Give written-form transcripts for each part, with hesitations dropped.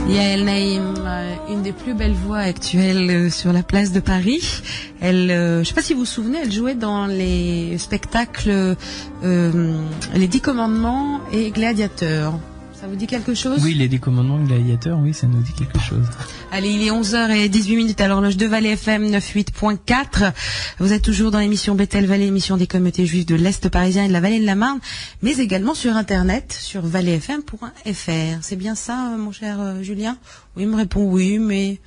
Yael Naïm, une des plus belles voix actuelles sur la place de Paris. Elle, je ne sais pas si vous vous souvenez, elle jouait dans les spectacles Les 10 Commandements et Gladiateurs. Ça vous dit quelque chose? Oui, les 10 Commandements et Gladiateurs, oui, ça nous dit quelque chose. Allez, il est 11h18 à l'horloge de Vallée FM 98.4. Vous êtes toujours dans l'émission Bethel Vallée, émission des communautés juives de l'Est parisien et de la Vallée de la Marne, mais également sur Internet, sur valleefm.fr. C'est bien ça, mon cher Julien? Oui, il me répond oui, mais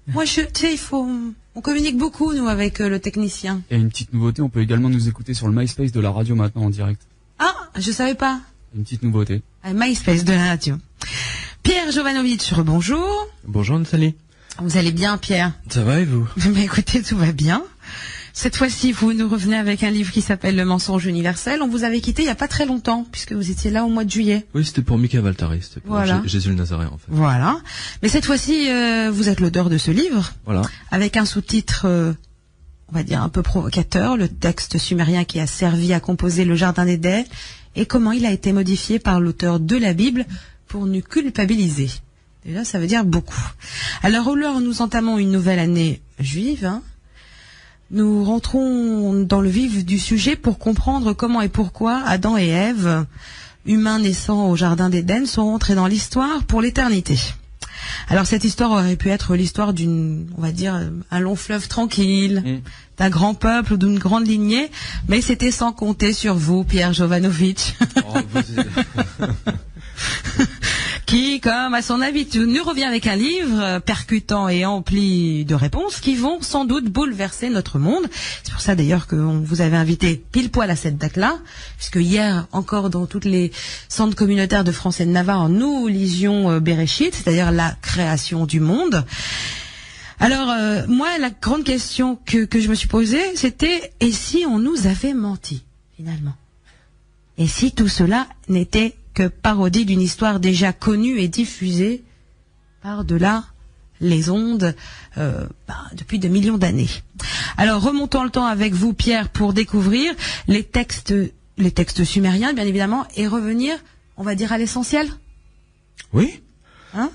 moi, tu sais, on communique beaucoup, nous, avec le technicien. Et une petite nouveauté, on peut également nous écouter sur le MySpace de la radio maintenant en direct. Ah, je savais pas. Une petite nouveauté. MySpace de la radio. Pierre Jovanovic, rebonjour. Bonjour Nathalie. Vous allez bien, Pierre? Ça va et vous? Mais écoutez, tout va bien. Cette fois-ci, vous nous revenez avec un livre qui s'appelle Le mensonge universel. On vous avait quitté il n'y a pas très longtemps, puisque vous étiez là au mois de juillet. Oui, c'était pour Micah Valtari, c'était pour voilà. Jésus le Nazaréen en fait. Voilà. Mais cette fois-ci, vous êtes l'auteur de ce livre. Voilà. Avec un sous-titre, on va dire un peu provocateur, le texte sumérien qui a servi à composer le Jardin d'Éden, et comment il a été modifié par l'auteur de la Bible pour nous culpabiliser. Déjà, ça veut dire beaucoup. Alors, au lors, nous entamons une nouvelle année juive. Nous rentrons dans le vif du sujet pour comprendre comment et pourquoi Adam et Ève, humains naissant au Jardin d'Éden, sont rentrés dans l'histoire pour l'éternité. Alors, cette histoire aurait pu être l'histoire d'une, on va dire, un long fleuve tranquille, d'un grand peuple ou d'une grande lignée, mais c'était sans compter sur vous, Pierre Jovanovic. Qui, comme à son habitude, nous revient avec un livre percutant et empli de réponses qui vont sans doute bouleverser notre monde. C'est pour ça d'ailleurs qu'on vous avait invité pile poil à cette date-là, puisque hier, encore dans toutes les centres communautaires de France et de Navarre, nous lisions Bereshit, c'est-à-dire la création du monde. Alors, moi, la grande question que je me suis posée, c'était, et si on nous avait menti, finalement? Et si tout cela n'était que parodie d'une histoire déjà connue et diffusée par-delà les ondes depuis de millions d'années. Alors, remontons le temps avec vous, Pierre, pour découvrir les textes sumériens, bien évidemment, et revenir, on va dire, à l'essentiel. Oui. Hein?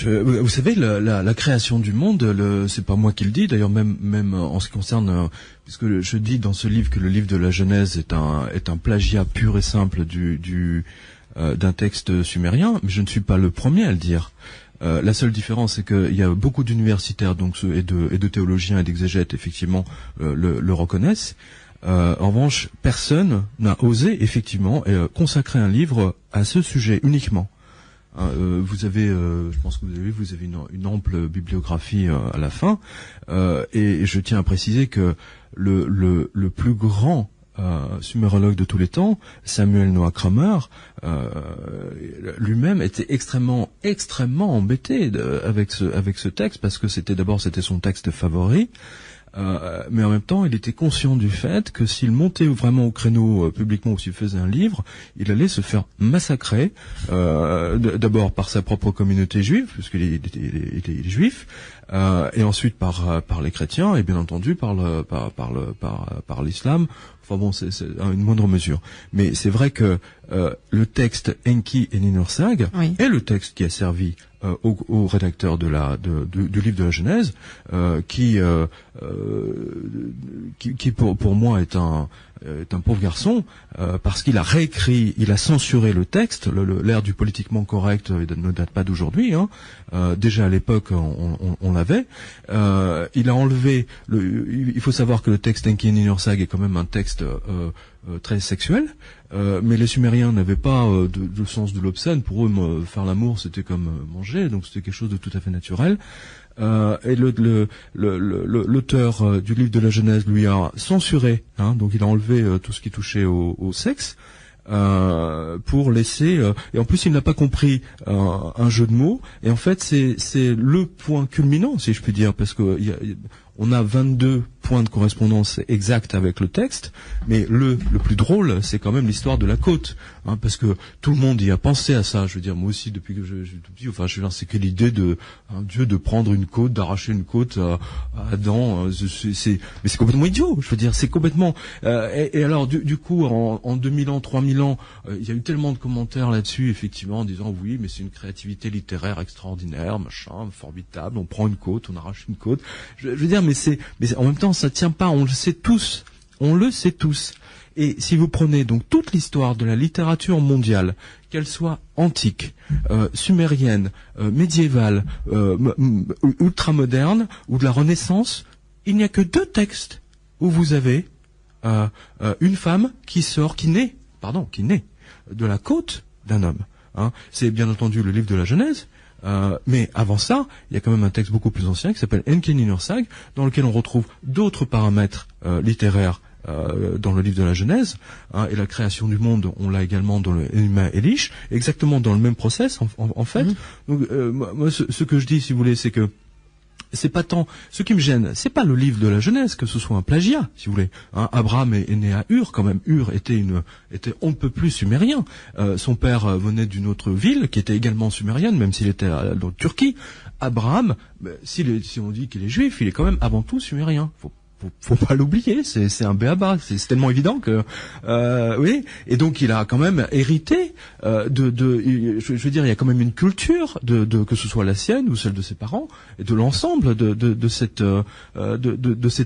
Vous savez, la création du monde, c'est pas moi qui le dis. D'ailleurs, même en ce qui concerne, puisque je dis dans ce livre que le livre de la Genèse est un plagiat pur et simple d'un texte sumérien, mais je ne suis pas le premier à le dire. La seule différence, c'est qu'il y a beaucoup d'universitaires et de théologiens et d'exégètes, effectivement, le reconnaissent. En revanche, personne n'a osé, effectivement, consacrer un livre à ce sujet uniquement. Vous avez, je pense que vous avez une ample bibliographie à la fin, et je tiens à préciser que le plus grand sumérologue de tous les temps, Samuel Noah Kramer, lui-même était extrêmement embêté avec ce texte, parce que c'était son texte favori. Mais en même temps, il était conscient du fait que s'il montait vraiment au créneau publiquement ou s'il faisait un livre, il allait se faire massacrer, d'abord par sa propre communauté juive, puisqu'il était juif, et ensuite par les chrétiens, et bien entendu par l'islam. Enfin bon, c'est une moindre mesure. Mais c'est vrai que le texte Enki et Ninursag est le texte qui a servi au rédacteur du livre de la Genèse, qui pour moi est un pauvre garçon, parce qu'il a réécrit, il a censuré le texte. L'ère du politiquement correct ne date pas d'aujourd'hui. Déjà à l'époque, on l'avait. Il a enlevé. Il faut savoir que le texte Enki et Ninursag est quand même un texte très sexuel, mais les Sumériens n'avaient pas de sens de l'obscène. Pour eux, faire l'amour, c'était comme manger, donc c'était quelque chose de tout à fait naturel. Et l'auteur du livre de la Genèse lui a censuré, donc il a enlevé tout ce qui touchait au sexe, pour laisser, et en plus il n'a pas compris un jeu de mots, et en fait c'est le point culminant, si je puis dire, parce que on a 22 points de correspondance exacts avec le texte, mais le plus drôle, c'est quand même l'histoire de la côte, hein, parce que tout le monde y a pensé à ça. Je veux dire, moi aussi, depuis que je suis tout petit, enfin, je veux dire, c'est que l'idée de Dieu de prendre une côte, d'arracher une côte à Adam, mais c'est complètement idiot. Je veux dire, c'est complètement. Et alors, du coup, en 2000 ans, 3000 ans, il y a eu tellement de commentaires là-dessus, effectivement, en disant oui, mais c'est une créativité littéraire extraordinaire, machin, formidable. On prend une côte, on arrache une côte. Je veux dire, mais en même temps, ça tient pas. On le sait tous. Et si vous prenez donc toute l'histoire de la littérature mondiale, qu'elle soit antique, sumérienne, médiévale, ultramoderne ou de la Renaissance, il n'y a que 2 textes où vous avez une femme qui naît de la côte d'un homme. Hein. C'est bien entendu le livre de la Genèse. Mais avant ça, il y a quand même un texte beaucoup plus ancien qui s'appelle Enkidu-Nursag, dans lequel on retrouve d'autres paramètres littéraires dans le livre de la Genèse, hein, et la création du monde, on l'a également dans le Enuma Elish, exactement dans le même process en fait. Donc moi, ce que je dis, si vous voulez, c'est que c'est pas tant, ce qui me gêne, c'est pas le livre de la Genèse, que ce soit un plagiat, si vous voulez. Hein, Abraham est né à Ur, quand même. Ur était on ne peut plus sumérien. Son père venait d'une autre ville, qui était également sumérienne, même s'il était dans Turquie. Abraham, si on dit qu'il est juif, il est quand même avant tout sumérien. Faut pas l'oublier, c'est un béaba, c'est tellement évident que oui. Et donc il a quand même hérité je veux dire, il y a quand même une culture de que ce soit la sienne ou celle de ses parents et de l'ensemble de cette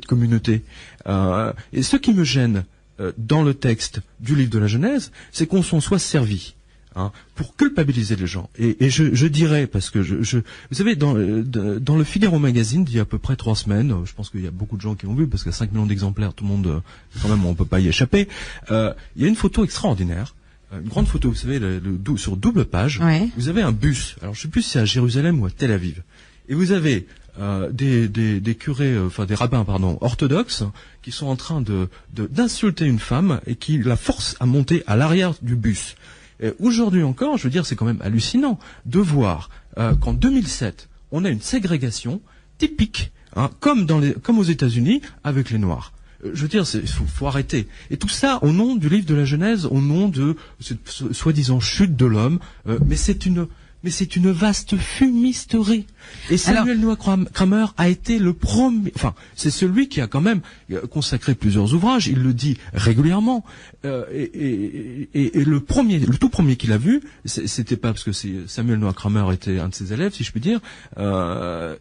communauté. Et ce qui me gêne dans le texte du livre de la Genèse, c'est qu'on s'en soit servi. Hein, pour culpabiliser les gens. Et je dirais, parce que vous savez, dans le Figaro Magazine d'il y a à peu près 3 semaines, je pense qu'il y a beaucoup de gens qui l'ont vu, parce qu'il y a 5 millions d'exemplaires, tout le monde, quand même, on peut pas y échapper. Il y a une photo extraordinaire, une grande photo, vous savez, sur double page. Ouais. Vous avez un bus. Alors je sais plus si c'est à Jérusalem ou à Tel Aviv. Et vous avez des curés, des rabbins, orthodoxes, qui sont en train d'insulter une femme et qui la forcent à monter à l'arrière du bus. Aujourd'hui encore, je veux dire, c'est quand même hallucinant de voir qu'en 2007, on a une ségrégation typique, hein, comme aux États-Unis avec les Noirs. Je veux dire, faut arrêter. Et tout ça au nom du livre de la Genèse, au nom de cette soi-disant chute de l'homme. Mais c'est une vaste fumisterie. Et Samuel Noah Kramer a été le premier, c'est celui qui a quand même consacré plusieurs ouvrages, il le dit régulièrement, et le tout premier qu'il a vu, c'était pas parce que Samuel Noah Kramer était un de ses élèves, si je puis dire,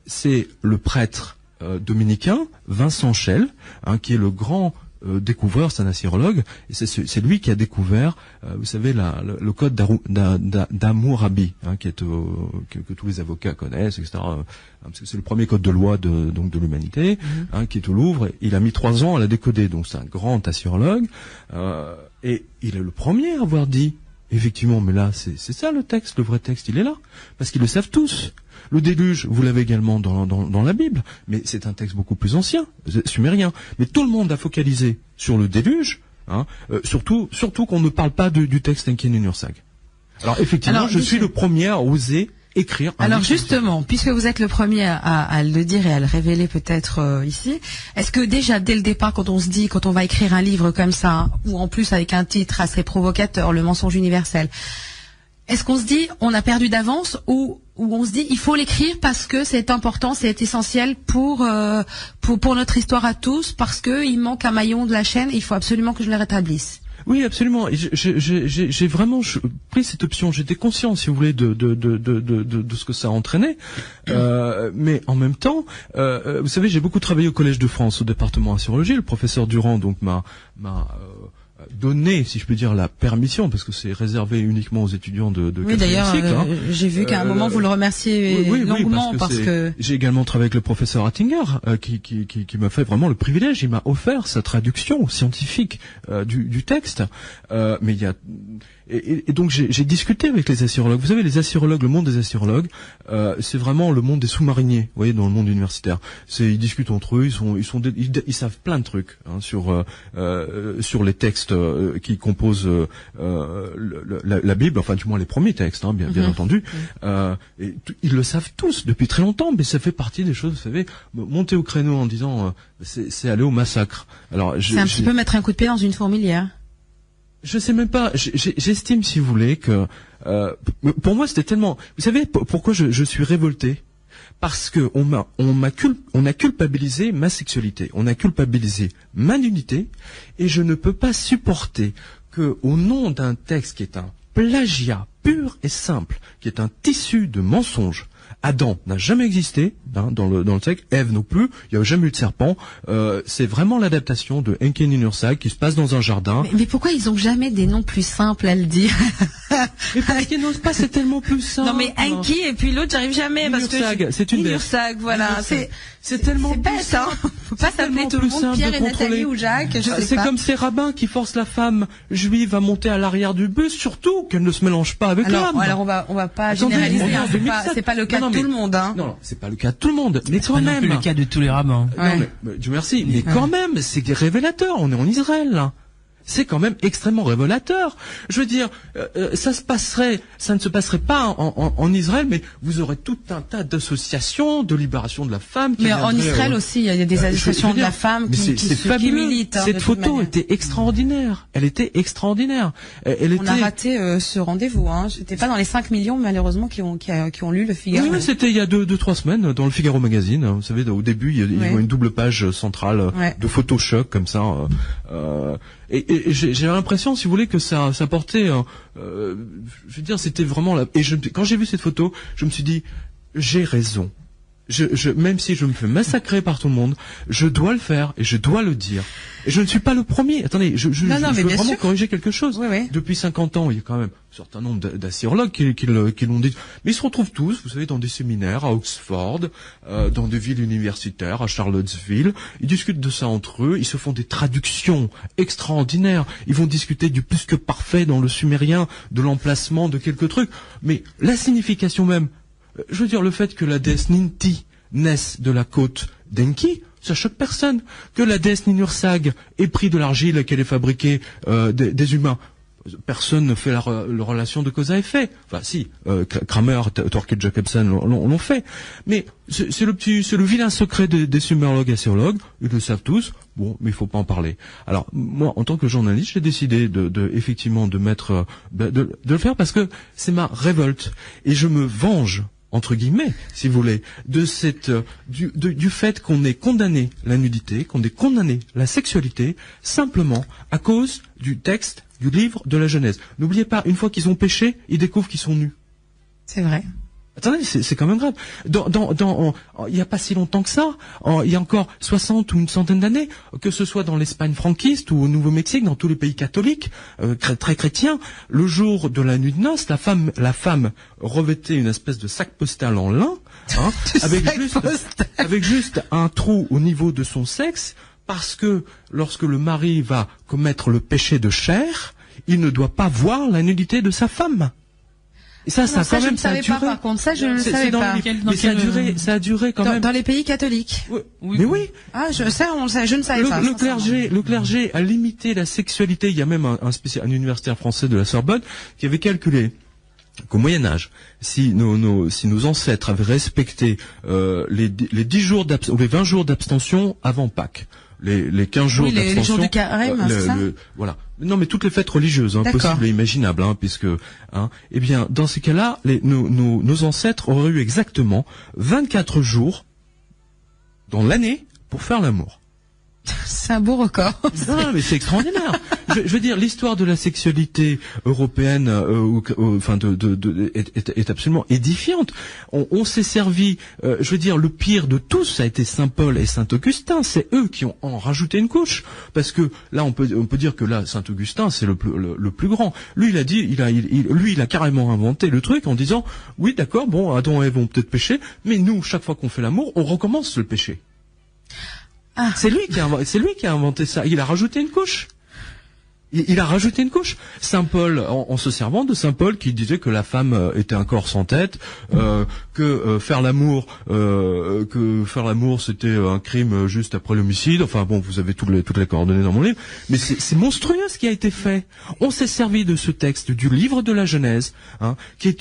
c'est le prêtre dominicain, Vincent Schell, hein, qui est le grand découvreur, c'est un assyrologue, et c'est lui qui a découvert, vous savez, le code d'Hammurabi, hein, que tous les avocats connaissent, etc. Parce que c'est le premier code de loi de l'humanité, hein, qui est au Louvre. Il a mis 3 ans à la décoder, donc c'est un grand assyrologue, et il est le premier à avoir dit, effectivement, mais là, c'est ça le texte, le vrai texte, il est là, parce qu'ils le savent tous. Le déluge, vous l'avez également dans la Bible, mais c'est un texte beaucoup plus ancien, sumérien. Mais tout le monde a focalisé sur le déluge, hein, surtout qu'on ne parle pas du texte Enkidu-Nursag. Alors effectivement, je suis le premier à oser écrire un livre. Alors justement, puisque vous êtes le premier à le dire et à le révéler peut-être ici, est-ce que déjà dès le départ, quand on va écrire un livre comme ça, ou en plus avec un titre assez provocateur, Le mensonge universel, est-ce qu'on se dit on a perdu d'avance ou on se dit il faut l'écrire parce que c'est important, c'est essentiel pour notre histoire à tous, parce que il manque un maillon de la chaîne et il faut absolument que je le rétablisse? Oui, absolument. J'ai vraiment pris cette option. J'étais conscient, si vous voulez, de ce que ça entraînait. Mais en même temps, vous savez, j'ai beaucoup travaillé au Collège de France, au département assyrologie. Le professeur Durand, donc, m'a donné, si je peux dire, la permission, parce que c'est réservé uniquement aux étudiants de oui, d'ailleurs, j'ai vu qu'à un moment vous le remerciez longuement parce que j'ai également travaillé avec le professeur Attinger, qui m'a fait vraiment le privilège. Il m'a offert sa traduction scientifique du texte. Mais il y a et donc j'ai discuté avec les assyrologues. Vous savez, les assyrologues, le monde des assyrologues, c'est vraiment le monde des sous-mariniers, vous voyez, dans le monde universitaire. Ils discutent entre eux, ils savent plein de trucs sur les textes qui composent la Bible, enfin du moins les premiers textes, bien entendu. Et ils le savent tous depuis très longtemps, mais ça fait partie des choses, vous savez, monter au créneau en disant c'est aller au massacre. Alors c'est un petit peu mettre un coup de pied dans une fourmilière. Je sais même pas. J'estime, si vous voulez, que pour moi c'était tellement. Vous savez pourquoi je suis révolté? Parce que on a culpabilisé ma sexualité, on a culpabilisé ma nudité, et je ne peux pas supporter que, au nom d'un texte qui est un plagiat pur et simple, qui est un tissu de mensonges. Adam n'a jamais existé dans le texte, Ève non plus, il n'y a jamais eu de serpent. C'est vraiment l'adaptation de Enki Ninurság qui se passe dans un jardin. Mais pourquoi ils ont jamais des noms plus simples à le dire? Mais parce qu'ils n'osent pas, c'est tellement plus simple. Non mais Enki et puis l'autre, j'arrive jamais Ninurság, c'est une Ninurság, voilà. C'est tellement plus bête, hein. Faut pas s'appeler tout le monde Pierre et Nathalie ou Jacques, je sais pas. C'est comme ces rabbins qui forcent la femme juive à monter à l'arrière du bus, surtout qu'elle ne se mélange pas avec l'homme. Alors on va pas généraliser, c'est pas le cas de tout le monde, hein. Non, c'est pas le cas de tout le monde, mais quand même. C'est pas le cas de tous les rabbins. Non, mais Dieu merci, mais quand même, c'est révélateur. On est en Israël, là. C'est quand même extrêmement révélateur. Je veux dire, ça ne se passerait pas en Israël, mais vous aurez tout un tas d'associations de libération de la femme. Mais en Israël aussi, il y a des associations de la femme qui militent. Cette photo était extraordinaire. Elle était extraordinaire. On a raté ce rendez-vous. J'étais pas dans les 5 millions malheureusement qui ont lu le Figaro. Oui, c'était il y a 2-3 semaines dans le Figaro magazine. Vous savez, au début, il y a une double page centrale de Photoshop comme ça. Et j'ai l'impression, si vous voulez, que ça portait, je veux dire, c'était vraiment là. Et quand j'ai vu cette photo, je me suis dit, j'ai raison. Même si je me fais massacrer par tout le monde, je dois le faire et je dois le dire. Et je ne suis pas le premier. Attendez, je veux vraiment corriger quelque chose. Oui. Depuis 50 ans, il y a quand même un certain nombre d'assyrologues qui l'ont dit. Mais ils se retrouvent tous, vous savez, dans des séminaires à Oxford, dans des villes universitaires, à Charlottesville. Ils discutent de ça entre eux. Ils se font des traductions extraordinaires. Ils vont discuter du plus que parfait dans le sumérien, de l'emplacement de quelques trucs. Mais la signification même, je veux dire, le fait que la déesse Ninti naisse de la côte d'Enki, ça choque personne. Que la déesse Ninurság ait pris de l'argile, qu'elle ait fabriqué des humains, personne ne fait la relation de cause à effet. Enfin, si, Kramer, Torkild Jacobsen l'ont fait. Mais c'est le vilain secret des sumérologues et assyrologues. Ils le savent tous. Bon, mais il faut pas en parler. Alors, moi, en tant que journaliste, j'ai décidé effectivement de le faire parce que c'est ma révolte. Et je me venge, entre guillemets, si vous voulez, de du fait qu'on ait condamné la nudité, qu'on ait condamné la sexualité, simplement à cause du texte du livre de la Genèse. N'oubliez pas, une fois qu'ils ont péché, ils découvrent qu'ils sont nus. C'est vrai. Attendez, c'est quand même grave. Il n'y a pas si longtemps que ça, il y a encore 60 ou une centaine d'années, que ce soit dans l'Espagne franquiste ou au Nouveau-Mexique, dans tous les pays catholiques, très chrétiens, le jour de la nuit de noces, la femme revêtait une espèce de sac postal en lin, avec juste un trou au niveau de son sexe, parce que lorsque le mari va commettre le péché de chair, il ne doit pas voir la nudité de sa femme. Et ça quand même, ça a duré. Par contre, ça, je ne le savais pas. Mais ça a duré quand même. Dans les pays catholiques. Oui. Mais oui. Ah, je ne savais pas. Le clergé a limité la sexualité. Il y a même un universitaire français de la Sorbonne qui avait calculé qu'au Moyen Âge, si nos ancêtres avaient respecté les 10 jours ou les 20 jours d'abstention avant Pâques, les 15 jours d'abstention, les jours du carême, c'est ça voilà. Non, mais toutes les fêtes religieuses, possibles et imaginables, puisque, eh bien, dans ces cas-là, nos ancêtres auraient eu exactement 24 jours dans l'année pour faire l'amour. C'est un beau record. Non, mais c'est extraordinaire. Je veux dire, l'histoire de la sexualité européenne, est absolument édifiante. On s'est servi, je veux dire, le pire de tous, ça a été Saint Paul et Saint Augustin. C'est eux qui ont en rajouté une couche, parce que là, on peut dire que là, Saint Augustin, c'est le plus grand. Lui, il a carrément inventé le truc en disant, oui, d'accord, bon, Adam et Ève ont peut-être péché, mais nous, chaque fois qu'on fait l'amour, on recommence le péché. C'est lui qui a inventé ça. Il a rajouté une couche. Il a rajouté une couche. Saint Paul, en se servant de Saint Paul, qui disait que la femme était un corps sans tête, que faire l'amour c'était un crime juste après l'homicide. Enfin bon, vous avez toutes les coordonnées dans mon livre. Mais c'est monstrueux ce qui a été fait. On s'est servi de ce texte du livre de la Genèse, qui est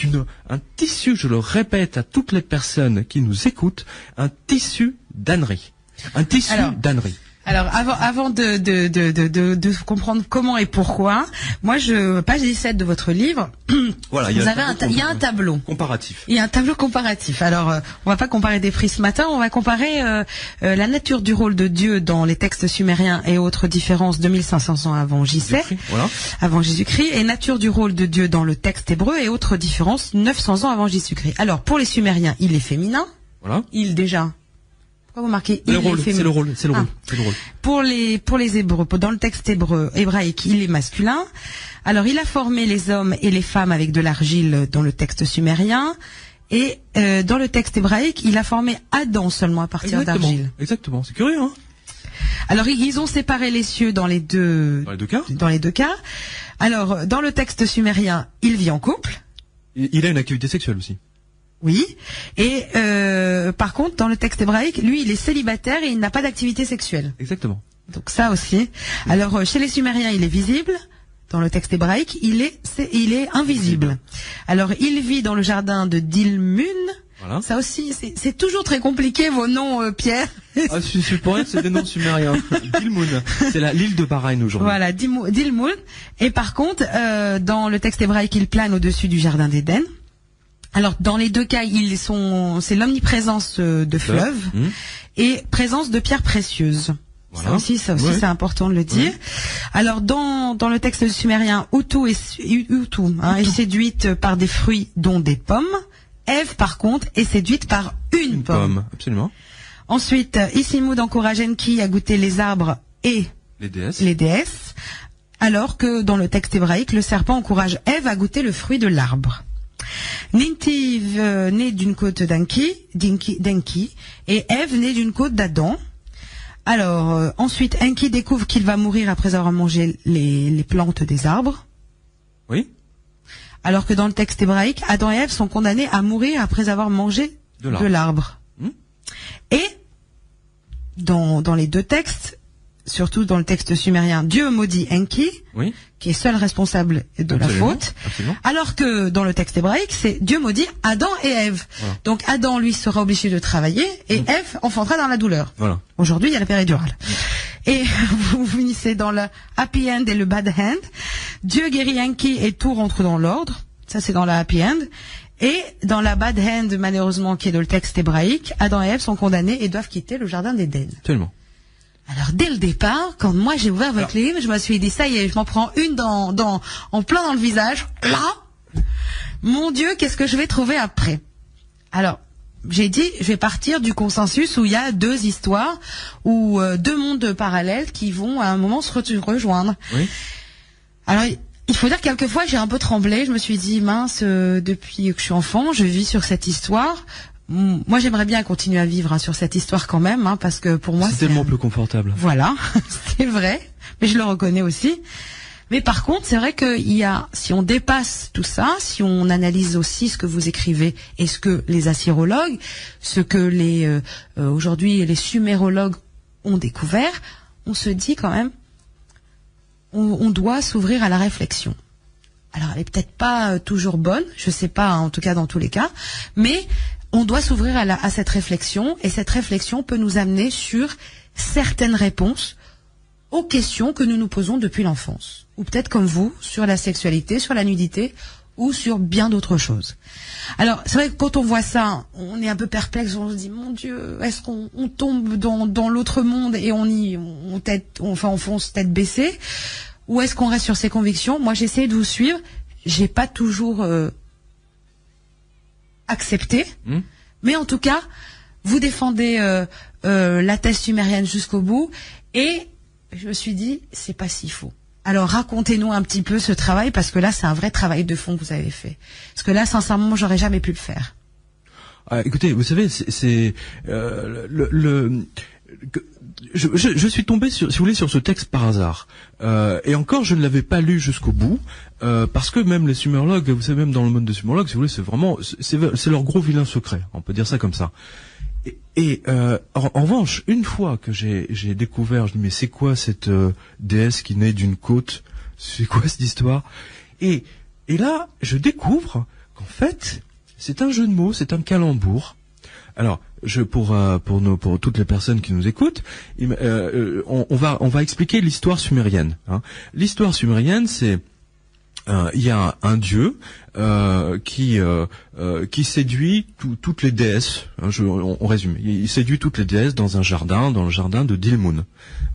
un tissu, je le répète à toutes les personnes qui nous écoutent, un tissu d'ânerie. Un tissu d'ânerie. Alors avant de comprendre comment et pourquoi, moi page 17 de votre livre, voilà, il y a un tableau comparatif. Il y a un tableau comparatif. Alors on va pas comparer des prix ce matin, on va comparer la nature du rôle de Dieu dans les textes sumériens et autres différences 2500 ans avant Jésus-Christ, avant Jésus-Christ, et nature du rôle de Dieu dans le texte hébreu et autres différences 900 ans avant Jésus-Christ. Alors pour les Sumériens, il est féminin. Voilà. Il déjà. Vous marquez c'est le rôle. Pour les Hébreux, dans le texte hébraïque, il est masculin. Alors, il a formé les hommes et les femmes avec de l'argile dans le texte sumérien. Et dans le texte hébraïque, il a formé Adam seulement à partir d'argile. Exactement, c'est curieux, hein. Alors, ils ont séparé les cieux dans les deux cas. Alors, dans le texte sumérien, il vit en couple. Il a une activité sexuelle aussi. Oui, et par contre, dans le texte hébraïque, lui, il est célibataire et il n'a pas d'activité sexuelle. Exactement. Donc ça aussi. Alors, chez les Sumériens, il est visible. Dans le texte hébraïque, il est invisible. Alors, il vit dans le jardin de Dilmun. Voilà. Ça aussi, c'est toujours très compliqué, vos noms, Pierre. Ah, c'est pour être, c'est des noms sumériens. Dilmun, c'est l'île de Bahreïn aujourd'hui. Voilà, Dilmun. Et par contre, dans le texte hébraïque, il plane au-dessus du jardin d'Éden. Alors, dans les deux cas, c'est l'omniprésence de fleuves et présence de pierres précieuses. Voilà. Ça aussi, c'est important de le dire. Oui. Alors, dans le texte sumérien, Utu est séduite par des fruits, dont des pommes. Ève, par contre, est séduite par une pomme. Absolument. Ensuite, Isimud encourage Enki à goûter les arbres et les déesses. Alors que dans le texte hébraïque, le serpent encourage Ève à goûter le fruit de l'arbre. Nintiv naît d'une côte d'Enki, et Ève naît d'une côte d'Adam. Alors, ensuite, Enki découvre qu'il va mourir après avoir mangé les plantes des arbres. Oui. Alors que dans le texte hébraïque, Adam et Ève sont condamnés à mourir après avoir mangé de l'arbre. Et, dans les deux textes, surtout dans le texte sumérien, Dieu maudit Enki, qui est seul responsable de la faute, alors que dans le texte hébraïque, c'est Dieu maudit Adam et Ève. Voilà. Donc Adam, lui, sera obligé de travailler, et Ève enfantera dans la douleur. Voilà. Aujourd'hui, il y a la péridurale. Et vous finissez dans le happy end et le bad end. Dieu guérit Enki et tout rentre dans l'ordre. Ça, c'est dans la happy end. Et dans la bad end, malheureusement, qui est dans le texte hébraïque, Adam et Ève sont condamnés et doivent quitter le jardin d'Éden. Tellement. Alors, dès le départ, quand moi j'ai ouvert votre livre, je me suis dit, ça y est, je m'en prends une en plein dans le visage. Là, mon Dieu, qu'est-ce que je vais trouver après? Alors, j'ai dit, je vais partir du consensus où il y a deux histoires, ou deux mondes parallèles qui vont à un moment se rejoindre. Oui. Alors, il faut dire que quelquefois j'ai un peu tremblé, je me suis dit, mince, depuis que je suis enfant, je vis sur cette histoire. Moi, j'aimerais bien continuer à vivre sur cette histoire quand même, parce que pour moi, c'est tellement plus confortable. Voilà, c'est vrai, mais je le reconnais aussi. Mais par contre, c'est vrai si on dépasse tout ça, si on analyse aussi ce que vous écrivez et ce que les assyrologues, ce que aujourd'hui les sumérologues ont découvert, on se dit quand même, on doit s'ouvrir à la réflexion. Alors, elle est peut-être pas toujours bonne, je sais pas, en tout cas dans tous les cas, mais on doit s'ouvrir à cette réflexion, et cette réflexion peut nous amener sur certaines réponses aux questions que nous nous posons depuis l'enfance. Ou peut-être comme vous, sur la sexualité, sur la nudité, ou sur bien d'autres choses. Alors, c'est vrai que quand on voit ça, on est un peu perplexe, on se dit, mon Dieu, est-ce qu'on tombe dans l'autre monde et on fonce tête baissée, ou est-ce qu'on reste sur ses convictions? Moi, j'ai essayé de vous suivre, j'ai pas toujours accepté, mais en tout cas, vous défendez la thèse sumérienne jusqu'au bout, et je me suis dit, c'est pas si faux. Alors racontez-nous un petit peu ce travail, parce que là c'est un vrai travail de fond que vous avez fait. Parce que là, sincèrement, j'aurais jamais pu le faire. Écoutez, vous savez, je suis tombé si vous voulez sur ce texte par hasard. Et encore, je ne l'avais pas lu jusqu'au bout, parce que même les sumérologues, vous savez, même dans le monde des sumérologues, si vous voulez, c'est vraiment, c'est leur gros vilain secret. On peut dire ça comme ça. En revanche, une fois que j'ai découvert, je me dis mais c'est quoi cette déesse qui naît d'une côte? C'est quoi cette histoire? Et là, je découvre qu'en fait, c'est un jeu de mots, c'est un calembour. Alors, pour toutes les personnes qui nous écoutent, on va expliquer l'histoire sumérienne. Hein. L'histoire sumérienne, c'est il y a un dieu qui séduit toutes les déesses. Hein, on résume. Il séduit toutes les déesses dans le jardin de Dilmun.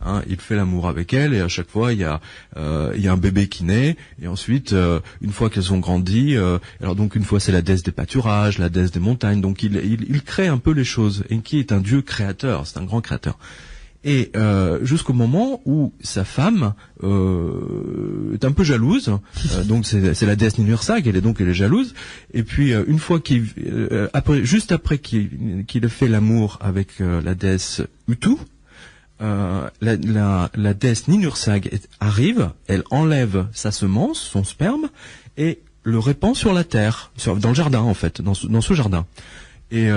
Hein, il fait l'amour avec elles et à chaque fois il y a un bébé qui naît et ensuite une fois qu'elles ont grandi, alors donc une fois c'est la déesse des pâturages, la déesse des montagnes. Donc il crée un peu les choses. Enki est un dieu créateur, c'est un grand créateur. Et jusqu'au moment où sa femme est un peu jalouse, donc c'est la déesse Ninhursag, elle est jalouse. Et puis une fois juste après qu'il ait fait l'amour avec la déesse Utu, la déesse Ninhursag arrive, elle enlève sa semence, son sperme, et le répand sur la terre, dans le jardin en fait, dans ce jardin. Et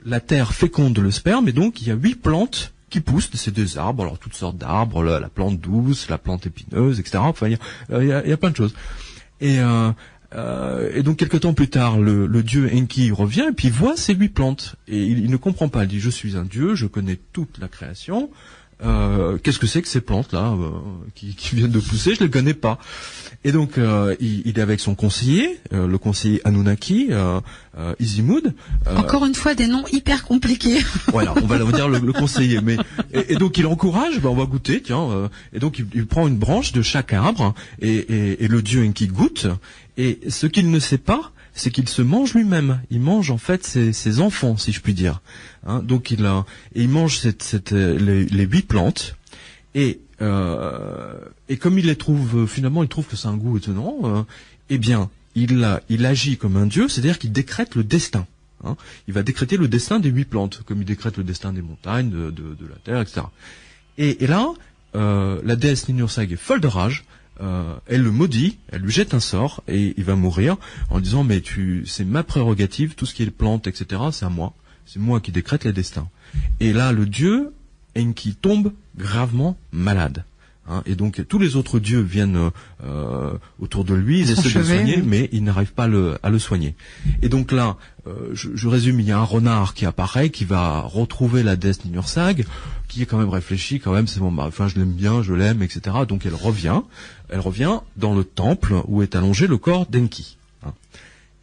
la terre féconde le sperme et donc il y a 8 plantes qui poussent, c'est des arbres, alors toutes sortes d'arbres, la plante douce, la plante épineuse, etc. Enfin, il y a plein de choses. Et donc quelque temps plus tard, le dieu Enki revient et puis il voit ces 8 plantes et il ne comprend pas. Il dit je suis un dieu, je connais toute la création. Qu'est-ce que c'est que ces plantes-là qui viennent de pousser? Je les connais pas. Et donc il est avec son conseiller, le conseiller Anunnaki, Izimud. Encore une fois des noms hyper compliqués. Voilà, on va dire le conseiller. Mais et donc il encourage, on va goûter, tiens. Et donc il prend une branche de chaque arbre et le dieu Enki goûte. Et ce qu'il ne sait pas, c'est qu'il se mange lui-même. Il mange en fait ses enfants, si je puis dire. Hein, donc il mange les 8 plantes et comme il les trouve finalement, il trouve que c'est un goût étonnant. Eh bien, il agit comme un dieu, c'est-à-dire qu'il décrète le destin. Hein. Il va décréter le destin des 8 plantes, comme il décrète le destin des montagnes, de la terre, etc. Et là, la déesse Ninhursag est folle de rage. Elle le maudit, elle lui jette un sort et il va mourir en disant mais c'est ma prérogative, tout ce qui est plantes, etc. c'est à moi, c'est moi qui décrète les destins. Et là le dieu Enki tombe gravement malade. Hein, et donc tous les autres dieux viennent autour de lui, ils essaient de le soigner, mais ils n'arrivent pas à le soigner. Et donc là, je résume, il y a un renard qui apparaît, qui va retrouver la déesse Ninhursag, qui est quand même réfléchi, quand même, c'est bon, je l'aime bien, je l'aime, etc. Donc elle revient dans le temple où est allongé le corps d'Enki. Hein.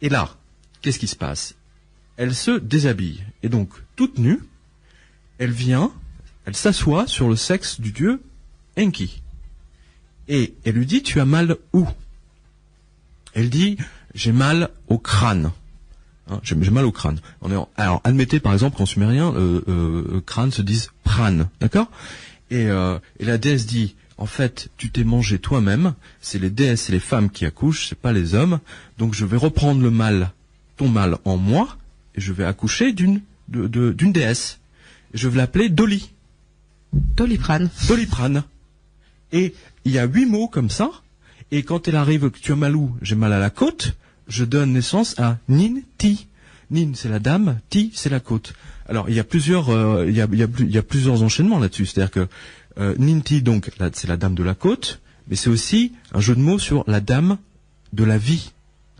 Et là, qu'est-ce qui se passe? Elle se déshabille, et donc, toute nue, elle s'assoit sur le sexe du dieu Enki. Et elle lui dit, tu as mal où? Elle dit, j'ai mal au crâne. Hein, j'ai mal au crâne. Alors, admettez par exemple qu'en sumérien, crâne se dise pran, d'accord? Et la déesse dit, en fait, tu t'es mangé toi-même, c'est les déesses et les femmes qui accouchent, c'est pas les hommes, donc je vais reprendre ton mal en moi, et je vais accoucher d'une déesse. Et je vais l'appeler Doli. Doliprane. Et il y a 8 mots comme ça, et quand elle arrive, tu as mal où? J'ai mal à la côte, je donne naissance à Nin-Ti. Nin, c'est la dame, Ti, c'est la côte. Alors, il y a plusieurs enchaînements là-dessus. C'est-à-dire que Nin-Ti, donc, c'est la dame de la côte, mais c'est aussi un jeu de mots sur la dame de la vie.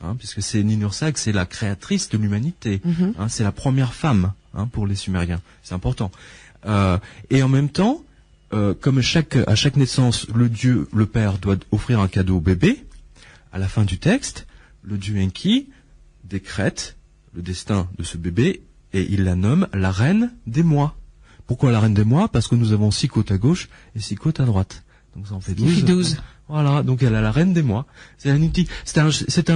Hein, puisque c'est Ninhursag, c'est la créatrice de l'humanité. Mm-hmm. Hein, c'est la première femme pour les Sumériens. C'est important. Et en même temps, comme à chaque naissance, le père doit offrir un cadeau au bébé, à la fin du texte, le dieu Enki décrète le destin de ce bébé et il la nomme la reine des mois. Pourquoi la reine des mois? Parce que nous avons 6 côtes à gauche et 6 côtes à droite. Donc ça en fait 12. Voilà, donc elle a la reine des mois. C'est un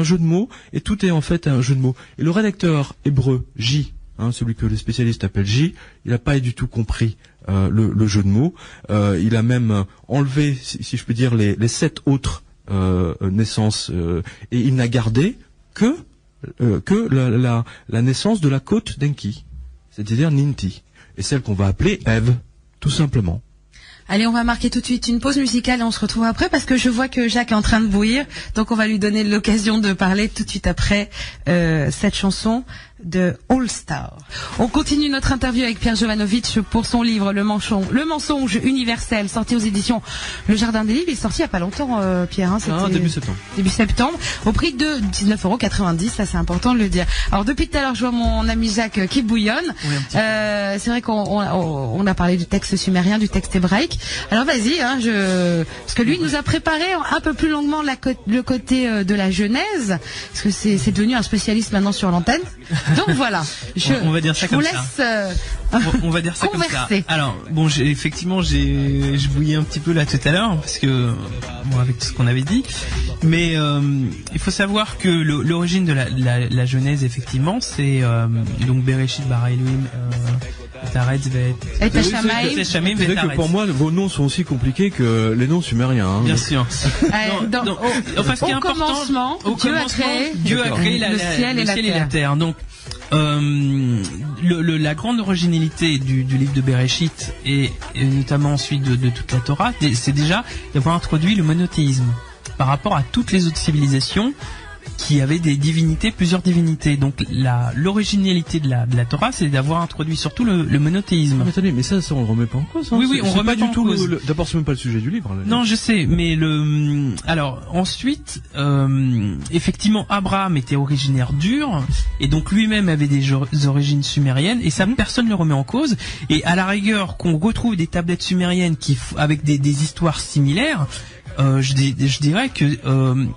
jeu de mots et tout est en fait un jeu de mots. Et le rédacteur hébreu J, celui que les spécialistes appellent J, il n'a pas du tout compris le jeu de mots. Il a même enlevé, si je peux dire, les 7 autres naissances et il n'a gardé que la naissance de la côte d'Enki, c'est-à-dire Ninti. et celle qu'on va appeler Ève, tout simplement. Allez, on va marquer tout de suite une pause musicale et on se retrouve après parce que je vois que Jacques est en train de bouillir. Donc on va lui donner l'occasion de parler tout de suite après cette chanson de All Star. On continue notre interview avec Pierre Jovanovic pour son livre Le mensonge universel, sorti aux éditions Le Jardin des Livres. Il est sorti il y a pas longtemps, Pierre. Début septembre. Début septembre, au prix de 19,90 €. Ça, c'est important de le dire. Alors depuis tout à l'heure, je vois mon ami Jacques qui bouillonne. Oui, c'est vrai qu'on a parlé du texte sumérien, du texte hébraïque. Alors vas-y, parce que lui nous a préparé un peu plus longuement le côté de la Genèse, parce que c'est devenu un spécialiste maintenant sur l'antenne. Donc voilà, on va dire ça comme ça. On va dire ça converser. Comme ça. Alors bon, je bouillais un petit peu là tout à l'heure parce que avec tout ce qu'on avait dit, mais il faut savoir que l'origine de la Genèse effectivement, c'est donc Bereshit bara Elohim Taretz Veshamim. C'est vrai que pour moi, vos noms sont aussi compliqués que les noms sumériens. Hein. Bien sûr. Au commencement, Dieu a créé le ciel et la terre. Donc la grande originalité du livre de Bereshit et notamment ensuite de toute la Torah, c'est déjà d'avoir introduit le monothéisme par rapport à toutes les autres civilisations qui avaient des divinités, plusieurs divinités. Donc l'originalité de la Torah, c'est d'avoir introduit surtout le monothéisme. Mais attendez, mais ça on le remet pas en cause. Hein. Oui, on remet pas du tout. D'abord, c'est même pas le sujet du livre. Là. Non, je sais, mais alors ensuite, effectivement, Abraham était originaire d'Ur, et donc lui-même avait des origines sumériennes, et ça personne ne le remet en cause. Et à la rigueur, qu'on retrouve des tablettes sumériennes avec des histoires similaires. Je dirais que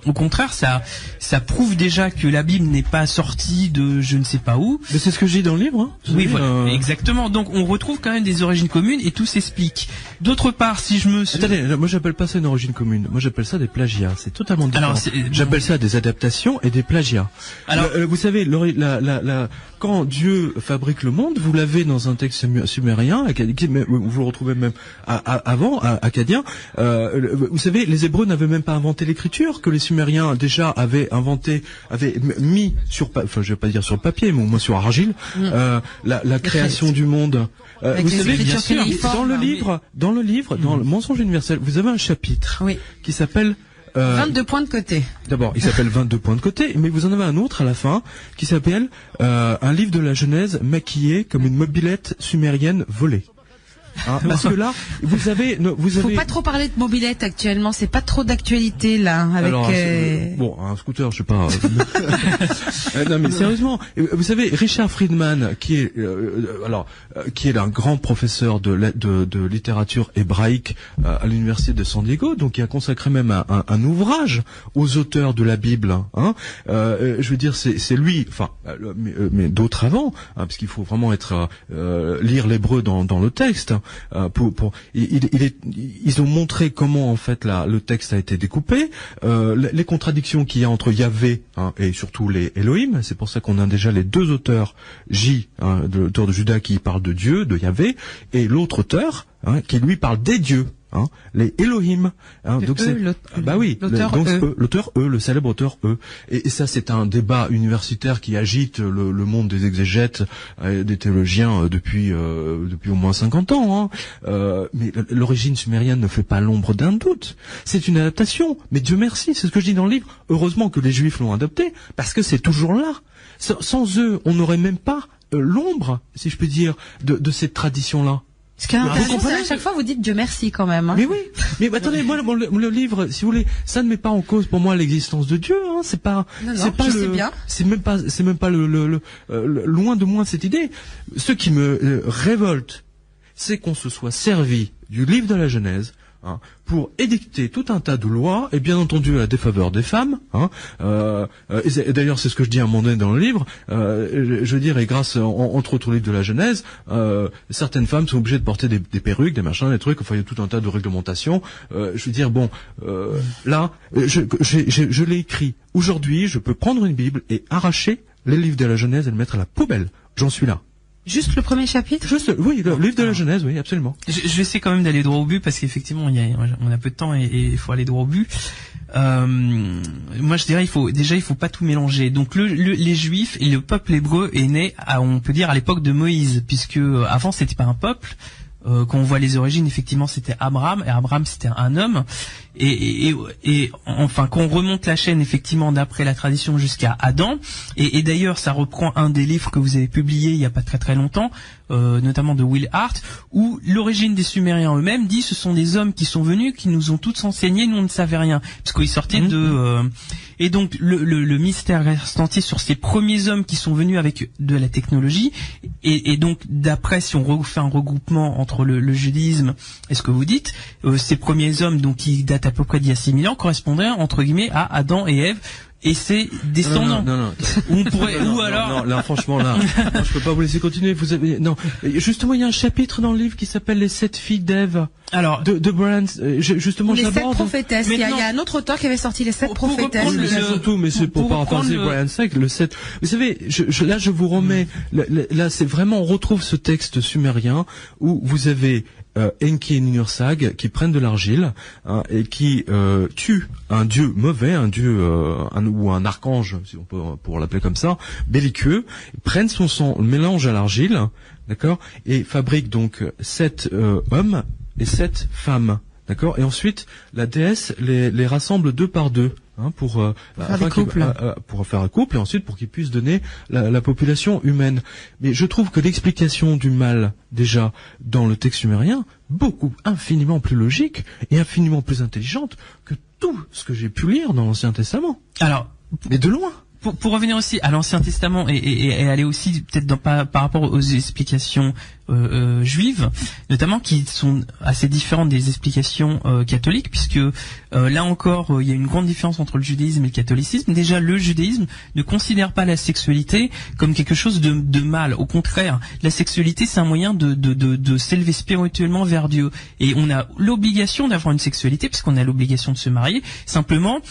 au contraire ça prouve déjà que la Bible n'est pas sortie de je ne sais pas où. Mais c'est ce que je dis dans le livre. Hein. Oui, voilà, exactement. Donc on retrouve quand même des origines communes et tout s'explique. D'autre part, si je me Attendez, moi j'appelle pas ça une origine commune. Moi j'appelle ça des plagiats. C'est totalement différent. Alors, j'appelle ça des adaptations et des plagiats. Alors vous savez, quand Dieu fabrique le monde, vous l'avez dans un texte sumérien, vous le retrouvez même avant, akkadien. Vous savez, les Hébreux n'avaient même pas inventé l'écriture, que les Sumériens déjà avaient mis sur, enfin je vais pas dire sur le papier, mais au moins sur argile, la création du monde. Vous savez, bien sûr, dans le livre, dans le mensonge universel, vous avez un chapitre qui s'appelle 22 points de côté. D'abord, il s'appelle 22 points de côté, mais vous en avez un autre à la fin qui s'appelle un livre de la Genèse maquillé comme une mobilette sumérienne volée. Hein, parce que là, vous avez. Faut pas trop parler de mobilette actuellement, c'est pas trop d'actualité là. Avec alors, bon, un scooter, je sais pas. Non mais sérieusement, vous savez, Richard Friedman, qui est un grand professeur de littérature hébraïque à l'université de San Diego, donc qui a consacré même un ouvrage aux auteurs de la Bible. Hein, je veux dire, c'est lui, enfin, mais d'autres avant, hein, parce qu'il faut vraiment lire l'hébreu dans le texte. Ils ont montré comment en fait le texte a été découpé, les contradictions qu'il y a entre Yahvé et surtout les Elohim. C'est pour ça qu'on a déjà les deux auteurs l'auteur de Judas qui parle de Dieu, de Yahvé, et l'autre auteur qui lui parle des dieux. Les Elohim, donc c'est l'auteur le célèbre auteur et ça c'est un débat universitaire qui agite le monde des exégètes, des théologiens depuis au moins 50 ans. Mais l'origine sumérienne ne fait pas l'ombre d'un doute. C'est une adaptation, mais Dieu merci, c'est ce que je dis dans le livre. Heureusement que les Juifs l'ont adopté parce que c'est toujours là. Sans eux, on n'aurait même pas l'ombre, si je peux dire, de cette tradition-là. Ce qui est intéressant, c'est à chaque fois vous dites Dieu merci quand même. Hein. Mais oui, mais attendez, moi le livre, si vous voulez, ça ne met pas en cause pour moi l'existence de Dieu. Hein. C'est pas même pas le loin de moi cette idée. Ce qui me révolte, c'est qu'on se soit servi du livre de la Genèse. Pour édicter tout un tas de lois, et bien entendu à la défaveur des femmes. Et d'ailleurs, c'est ce que je dis à un moment donné dans le livre. Je veux dire, et grâce, entre autres, au livre de la Genèse, certaines femmes sont obligées de porter des perruques, des machins, des trucs. Enfin, il y a tout un tas de réglementations. Je veux dire, bon, là, je l'ai écrit. Aujourd'hui, je peux prendre une Bible et arracher les livres de la Genèse et le mettre à la poubelle. J'en suis là. Juste le premier chapitre? Oui, le livre de la Genèse, oui, absolument. Je vais essayer quand même d'aller droit au but parce qu'effectivement on a peu de temps et il faut aller droit au but. Moi je dirais il faut pas tout mélanger. Donc les Juifs et le peuple hébreu est né on peut dire à l'époque de Moïse, puisque avant c'était pas un peuple. Quand on voit les origines, effectivement, c'était Abraham, et Abraham c'était un homme. Et enfin, quand on remonte la chaîne, effectivement, d'après la tradition jusqu'à Adam, et d'ailleurs, ça reprend un des livres que vous avez publié il y a pas très très longtemps, notamment de Will Hart, où l'origine des Sumériens eux-mêmes dit ce sont des hommes qui sont venus, qui nous ont tous enseigné, nous on ne savait rien, parce qu'ils sortaient et donc le mystère reste entier sur ces premiers hommes qui sont venus avec de la technologie, et donc d'après, si on refait un regroupement entre le judaïsme et ce que vous dites, ces premiers hommes donc qui datent à peu près d'il y a 6000 ans correspondraient entre guillemets à Adam et Ève et ses descendants. Non. On pourrait, ou alors. Non, là, franchement, là, je peux pas vous laisser continuer. Vous avez, non. Justement, il y a un chapitre dans le livre qui s'appelle Les 7 filles d'Ève. Alors. De Brian, justement, les j'aborde. 7 prophétesses. Il y a un autre auteur qui avait sorti les 7 prophétesses. Oui, mais surtout, mais c'est pour paraphraser Brian Sage, le 7. Vous savez, là, je vous remets, là, c'est vraiment, on retrouve ce texte sumérien où vous avez, Enki et Ninursag qui prennent de l'argile et qui tuent un dieu mauvais, un dieu ou un archange, si on peut pour l'appeler comme ça, belliqueux, prennent son sang, le mélangent à l'argile, d'accord, et fabriquent donc 7 hommes et 7 femmes, d'accord, et ensuite la déesse les rassemble 2 par 2. Pour faire un couple et ensuite pour qu'ils puissent donner la population humaine. Mais je trouve que l'explication du mal déjà dans le texte sumérien infiniment plus logique et infiniment plus intelligente que tout ce que j'ai pu lire dans l'Ancien Testament. Alors, mais de loin. Pour revenir aussi à l'Ancien Testament et aller aussi peut-être par rapport aux explications juives, notamment qui sont assez différentes des explications catholiques, puisque là encore il y a une grande différence entre le judaïsme et le catholicisme. Déjà, le judaïsme ne considère pas la sexualité comme quelque chose de mal. Au contraire, la sexualité c'est un moyen de s'élever spirituellement vers Dieu. Et on a l'obligation d'avoir une sexualité puisqu'on a l'obligation de se marier. Simplement,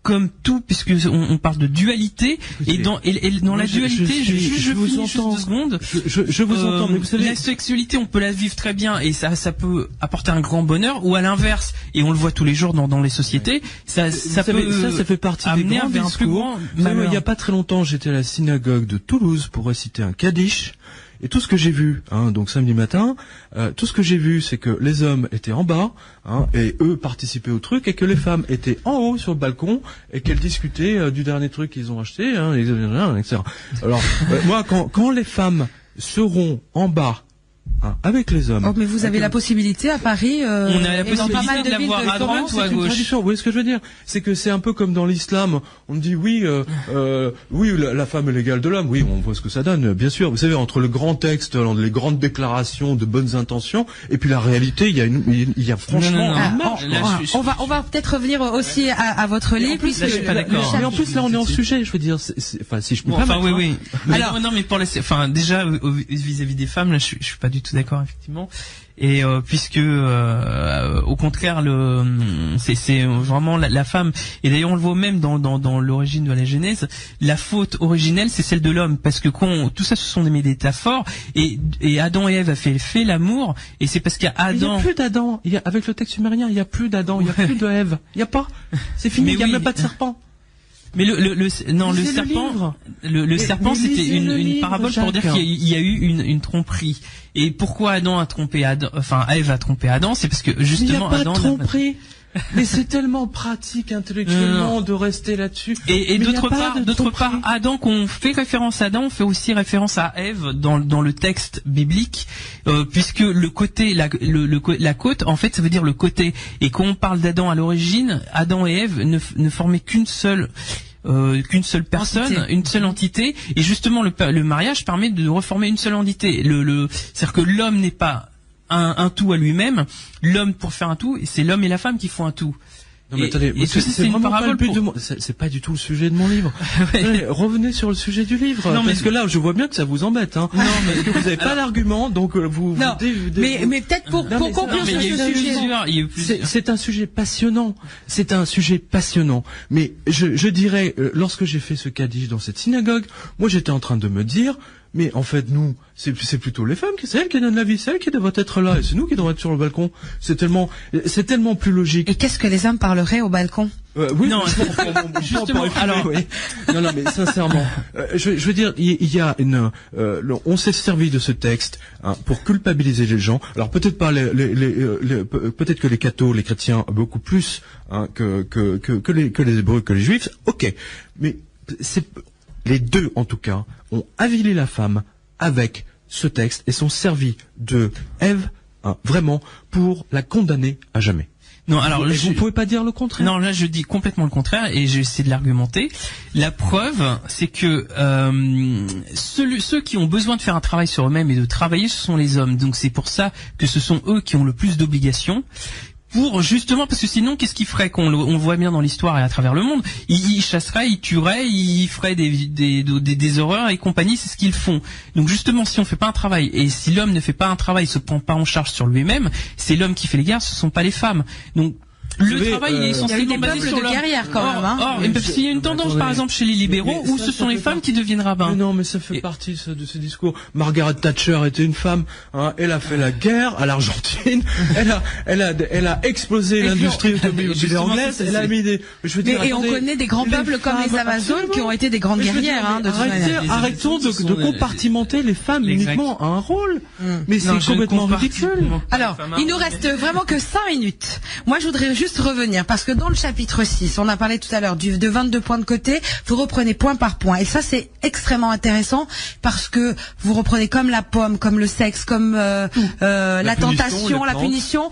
comme tout, puisque on parle de dualité, et dans la dualité, je finis juste 2 secondes. Je vous entends, mais vous savez, la sexualité, on peut la vivre très bien, et ça peut apporter un grand bonheur, ou à l'inverse, et on le voit tous les jours dans les sociétés, ça fait partie des grands discours. Il y a pas très longtemps, j'étais à la synagogue de Toulouse pour réciter un Kaddish. Et tout ce que j'ai vu, donc samedi matin, tout ce que j'ai vu, c'est que les hommes étaient en bas, et eux participaient au truc, et que les femmes étaient en haut sur le balcon, et qu'elles discutaient du dernier truc qu'ils ont acheté, etc. Alors, moi, quand les femmes seront en bas, avec les hommes. Oh, mais vous avez la possibilité à Paris. On a la possibilité de l'avoir à droite ou à gauche. Vous voyez ce que je veux dire? C'est que c'est un peu comme dans l'islam. On dit oui, la femme est l'égale de l'homme. Oui, on voit ce que ça donne, bien sûr. Vous savez, entre le grand texte, les grandes déclarations de bonnes intentions, et puis la réalité, il y a franchement une marge. On va peut-être revenir aussi à votre livre, puisque je suis pas d'accord. Mais en plus, là, on est en sujet. Je veux dire, enfin, si je peux. Enfin, oui. Alors, non, mais déjà vis-à-vis des femmes, là, je suis pas du tout d'accord, effectivement. Et puisque au contraire c'est vraiment la femme, et d'ailleurs on le voit même dans l'origine de la Genèse, la faute originelle c'est celle de l'homme, parce que tout ça ce sont des métaphores, et Adam et Ève a fait l'amour, et c'est parce qu'il y a Adam. Il y a plus d'Adam, avec le texte sumérien, il y a plus d'Adam, il y a plus de Ève, il y a pas, c'est fini, il y a même pas de serpent. Mais le serpent c'était une parabole pour dire qu'il y a eu une tromperie. Et pourquoi Adam a trompé Ève a trompé Adam, c'est parce que justement Adam. Il n'y a pas de tromperie. Mais c'est tellement pratique intellectuellement de rester là-dessus. Et d'autre part, Adam, quand on fait référence à Adam, on fait aussi référence à Ève dans le texte biblique, puisque le côté, la côte, en fait, ça veut dire le côté. Et quand on parle d'Adam à l'origine, Adam et Ève ne formaient qu'une seule personne, une seule entité, et justement le mariage permet de reformer une seule entité. C'est-à-dire que l'homme n'est pas un tout à lui-même, l'homme pour faire un tout, et c'est l'homme et la femme qui font un tout. Non mais attendez, c'est une parabole c'est pas du tout le sujet de mon livre. Ouais. Revenez sur le sujet du livre. Non, parce que là, je vois bien que ça vous embête, Non, mais parce que vous avez pas d'argument, donc vous. Non. Mais peut-être pour conclure sur ce sujet. C'est un sujet passionnant. C'est un sujet passionnant. Mais je dirais, lorsque j'ai fait ce Kaddish dans cette synagogue, moi j'étais en train de me dire, mais en fait nous, c'est plutôt les femmes, c'est elles qui donnent la vie, c'est elles qui devraient être là, et c'est nous qui devons être sur le balcon. C'est tellement plus logique. Et qu'est-ce que les hommes parleraient au balcon? Oui, non, justement. Alors, oui. Non, mais sincèrement, je veux dire, il y a on s'est servi de ce texte pour culpabiliser les gens. Alors peut-être pas peut-être que les cathos, les chrétiens, beaucoup plus que les hébreux, que les juifs. Ok, mais les deux en tout cas ont avilé la femme avec ce texte et sont servis de Ève vraiment pour la condamner à jamais. Non, alors vous ne pouvez pas dire le contraire. Non, là je dis complètement le contraire et j'essaie de l'argumenter. La preuve, c'est que ceux qui ont besoin de faire un travail sur eux-mêmes et de travailler, ce sont les hommes. Donc c'est pour ça que ce sont eux qui ont le plus d'obligations. Pour justement, parce que sinon, qu'est-ce qu'ils feraient? On le voit bien dans l'histoire et à travers le monde. Ils chasseraient, ils tueraient, ils feraient des horreurs et compagnie. C'est ce qu'ils font. Donc justement, si on fait pas un travail et si l'homme ne fait pas un travail, se prend pas en charge sur lui-même, c'est l'homme qui fait les guerres, ce sont pas les femmes. Donc le travail il est essentiellement basé sur de guerrières quand même. Hein. S'il y a une tendance par exemple chez les libéraux où ce sont les femmes qui deviennent rabbins. Mais non, mais ça fait partie de ce discours. Margaret Thatcher était une femme. Elle a fait la guerre à l'Argentine. Elle a explosé l'industrie automobile anglaise. Elle a mis des. Et on connaît des grands peuples comme les Amazones qui ont été des grandes guerrières. Arrêtons de compartimenter les femmes uniquement à un rôle. Mais c'est complètement ridicule. Alors, il nous reste vraiment que 5 minutes. Moi, je voudrais juste revenir, parce que dans le chapitre 6, on a parlé tout à l'heure de 22 points de côté, vous reprenez point par point. Et ça, c'est extrêmement intéressant, parce que vous reprenez comme la pomme, comme le sexe, comme la tentation, la punition,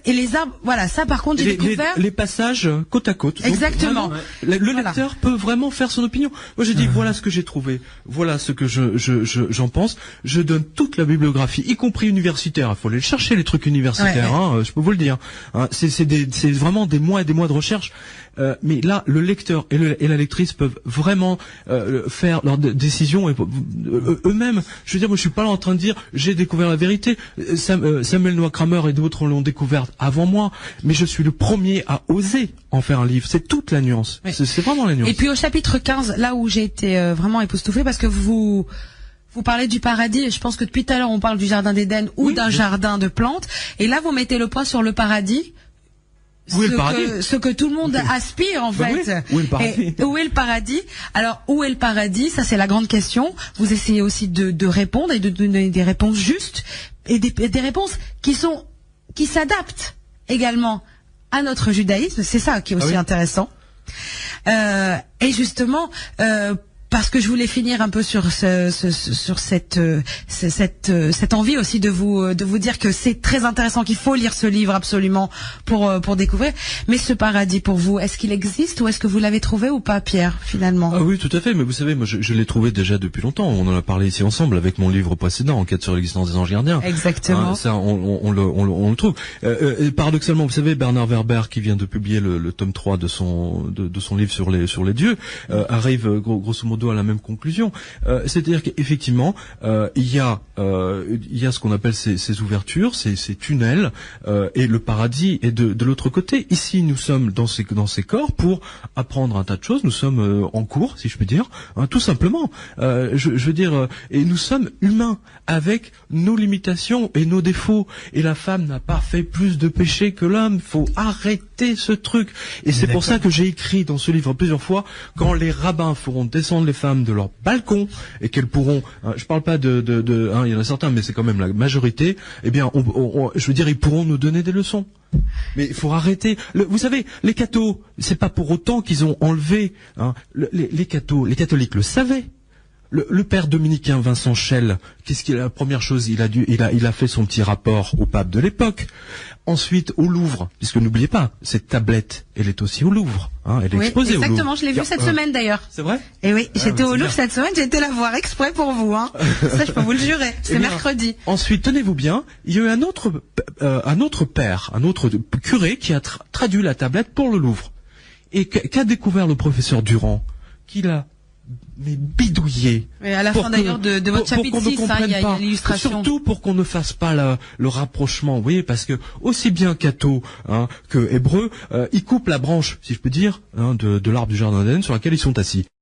et les arbres, voilà, ça par contre, j'ai découvert... Les passages côte à côte. Exactement. Donc, vraiment, le lecteur peut vraiment faire son opinion. Moi, j'ai dit, voilà ce que j'ai trouvé, voilà ce que j'en pense. Je donne toute la bibliographie, y compris universitaire. Il faut aller chercher les trucs universitaires, je peux vous le dire. C'est vraiment des mois et des mois de recherche. Mais là, le lecteur et la lectrice peuvent vraiment faire leurs décisions eux-mêmes. Je veux dire, moi, je suis pas là en train de dire j'ai découvert la vérité. Samuel Noah Kramer et d'autres l'ont découverte avant moi, mais je suis le premier à oser en faire un livre. C'est toute la nuance. Oui. C'est vraiment la nuance. Et puis au chapitre 15, là où j'ai été vraiment époustouflée, parce que vous parlez du paradis, et je pense que depuis tout à l'heure on parle du jardin d'Éden ou d'un jardin de plantes, et là vous mettez le point sur le paradis. Ce que tout le monde aspire en fait. Oui. Où est le paradis? Où est le paradis? Alors où est le paradis? Ça c'est la grande question. Vous essayez aussi de répondre et de donner des réponses justes et des réponses qui s'adaptent également à notre judaïsme. C'est ça qui est aussi intéressant. Et justement. Parce que je voulais finir un peu sur cette envie aussi de vous dire que c'est très intéressant, qu'il faut lire ce livre absolument pour découvrir. Mais ce paradis pour vous, est-ce qu'il existe ou est-ce que vous l'avez trouvé ou pas, Pierre, finalement? Ah oui, tout à fait. Mais vous savez, moi, je l'ai trouvé déjà depuis longtemps. On en a parlé ici ensemble avec mon livre précédent, Enquête sur l'existence des anges gardiens. Exactement. Ça, on le trouve. Et paradoxalement, vous savez, Bernard Werber, qui vient de publier le tome 3 de son livre sur les dieux, arrive grosso modo à la même conclusion. C'est-à-dire qu'effectivement, il y a ce qu'on appelle ces ouvertures, ces tunnels, et le paradis est de l'autre côté. Ici, nous sommes dans ces corps pour apprendre un tas de choses. Nous sommes en cours, si je puis dire, tout simplement. Je veux dire, et nous sommes humains avec nos limitations et nos défauts. Et la femme n'a pas fait plus de péché que l'homme. Faut arrêter ce truc. Et c'est pour ça que j'ai écrit dans ce livre plusieurs fois, quand les rabbins feront descendre les femmes de leur balcon et qu'elles pourront, je parle pas il y en a certains, mais c'est quand même la majorité, eh bien, je veux dire, ils pourront nous donner des leçons. Mais il faut arrêter. Vous savez, les cathos, c'est pas pour autant qu'ils ont enlevé, les catholiques le savaient. Le père dominicain Vincent Schell, la première chose, il a fait son petit rapport au pape de l'époque. Ensuite, au Louvre, puisque n'oubliez pas, cette tablette, elle est aussi au Louvre, elle est exposée au Louvre. Exactement, je l'ai vue cette semaine d'ailleurs. C'est vrai? Et oui, j'étais au Louvre cette semaine, j'ai été la voir exprès pour vous, Ça, je peux vous le jurer. C'est mercredi. Ensuite, tenez-vous bien, il y a eu un autre père, un autre curé qui a traduit la tablette pour le Louvre. Et qu'a découvert le professeur Durand? Qu'il a bidouillé. Et à la fin d'ailleurs de votre chapitre 6, il y a l'illustration. Surtout pour qu'on ne fasse pas le rapprochement, vous voyez, parce que aussi bien catho que hébreu, ils coupent la branche, si je peux dire, de l'arbre du jardin d'Éden sur laquelle ils sont assis.